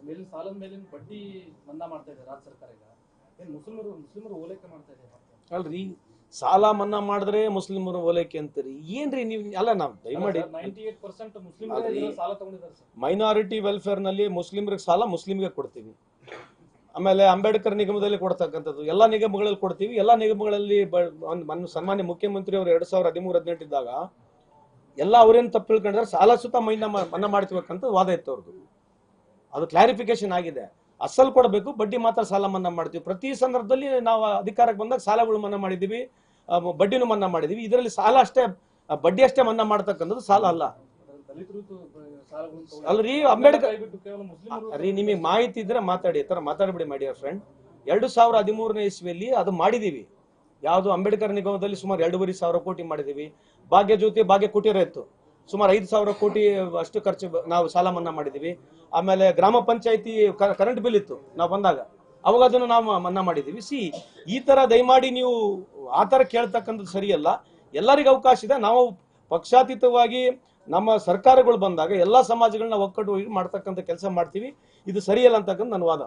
ಮೇಲಿನ ಸಾಲದ ಮೇಲಿನ ಬಡ್ಡಿ ಮನ್ನಾ ಮಾಡ್ತಾ ಇದೆ ರಾಜ್ಯ ಸರ್ಕಾರ. ಈಗ ಏನು ಮುಸ್ಲಿಮರು ಓಲೈಕೆ ಮಾಡ್ತಾ ಇದೆ ಅಲ್ರಿ, ಸಾಲ ಮನ್ನಾ ಮಾಡಿದ್ರೆ ಮುಸ್ಲಿಮರು ಓಲೈಕೆ ಅಂತೀರಿ ಏನ್ರಿ ನೀವು? ಅಲ್ಲ, ನಾವು ದಯಮಾಡಿ 98% ಮುಸ್ಲಿಮರು ಸಾಲ ತಗೊಂಡಿದ್ದಾರೆ ಸರ್. ಮೈನಾರಿಟಿ ವೆಲ್ಫೇರ್ ನಲ್ಲಿ ಮುಸ್ಲಿಮರಿಗೆ ಸಾಲ ಮುಸ್ಲಿಮ್ಗೆ ಕೊಡ್ತೀವಿ. ಆಮೇಲೆ ಅಂಬೇಡ್ಕರ್ ನಿಗಮದಲ್ಲಿ ಕೊಡ್ತಕ್ಕಂಥದ್ದು ಎಲ್ಲಾ ನಿಗಮಗಳಲ್ಲಿ ಕೊಡ್ತೀವಿ. ಎಲ್ಲಾ ನಿಗಮಗಳಲ್ಲಿ ಸನ್ಮಾನ್ಯ ಮುಖ್ಯಮಂತ್ರಿ ಅವರು 2013-18 ಇದ್ದಾಗ ಎಲ್ಲ ಅವ್ರೇನು ತಪ್ಪು ತಿಳ್ಕೊಂಡಿದ್ರೆ ಸಾಲ ಸುತ್ತ ಮನ್ನಾ ಮಾಡ್ತಿಬೇಕಂತ ವಾದ ಇತ್ತು ಅವ್ರದ್ದು. ಅದು ಕ್ಲಾರಿಫಿಕೇಶನ್ ಆಗಿದೆ. ಅಸಲ್ ಕೊಡಬೇಕು, ಬಡ್ಡಿ ಮಾತ್ರ ಸಾಲ ಮನ್ನಾ ಮಾಡ್ತೀವಿ. ಪ್ರತಿ ಸಂದರ್ಭದಲ್ಲಿ ನಾವು ಅಧಿಕಾರಕ್ಕೆ ಬಂದಾಗ ಸಾಲಗಳು ಮನ್ನಾ ಮಾಡಿದೀವಿ, ಬಡ್ಡಿನೂ ಮನ್ನಾ ಮಾಡಿದೀವಿ. ಇದರಲ್ಲಿ ಸಾಲ ಅಷ್ಟೇ, ಬಡ್ಡಿ ಅಷ್ಟೇ ಮನ್ನಾ ಮಾಡ್ತಕ್ಕಂಥದ್ದು ಸಾಲ ಅಲ್ಲ. ಅಲ್ರಿ, ಅಂಬೇಡ್ಕರ್ ರೀ, ನಿಮಗೆ ಮಾಹಿತಿ ಇದ್ರೆ ಮಾತಾಡಿ, ತರ ಮಾತಾಡ್ಬಿಡಿ ಮೈ ಡಿಯರ್ ಫ್ರೆಂಡ್. 2013ನೇ ಇಸ್ವಿಯಲ್ಲಿ ಅದು ಮಾಡಿದೀವಿ. ಯಾವುದು ಅಂಬೇಡ್ಕರ್ ನಿಗಮದಲ್ಲಿ ಸುಮಾರು 2,500 ಕೋಟಿ ಮಾಡಿದೀವಿ. ಭಾಗ್ಯ ಜ್ಯೋತಿ, ಭಾಗ್ಯ ಕುಟೀರ ಇತ್ತು, ಸುಮಾರು 5,000 ಕೋಟಿ ಅಷ್ಟು ಖರ್ಚು ನಾವು ಸಾಲ ಮನ್ನಾ ಮಾಡಿದೀವಿ. ಆಮೇಲೆ ಗ್ರಾಮ ಪಂಚಾಯತಿ ಕರೆಂಟ್ ಬಿಲ್ ಇತ್ತು ನಾವು ಬಂದಾಗ, ಅವಾಗ ಅದನ್ನು ನಾವು ಮನ್ನಾ ಮಾಡಿದೀವಿ. ಈ ತರ ದಯಮಾಡಿ ನೀವು ಆ ತರ ಕೇಳ್ತಕ್ಕಂಥದ್ದು ಸರಿಯಲ್ಲ. ಎಲ್ಲರಿಗೂ ಅವಕಾಶ ಇದೆ. ನಾವು ಪಕ್ಷಾತೀತವಾಗಿ ನಮ್ಮ ಸರ್ಕಾರಗಳು ಬಂದಾಗ ಎಲ್ಲಾ ಸಮಾಜಗಳನ್ನ ಒಕ್ಕಟ್ಟು ಮಾಡ್ತಕ್ಕಂಥ ಕೆಲಸ ಮಾಡ್ತೀವಿ. ಇದು ಸರಿಯಲ್ಲ ಅಂತಕ್ಕಂಥ ನನ್ನ ವಾದ.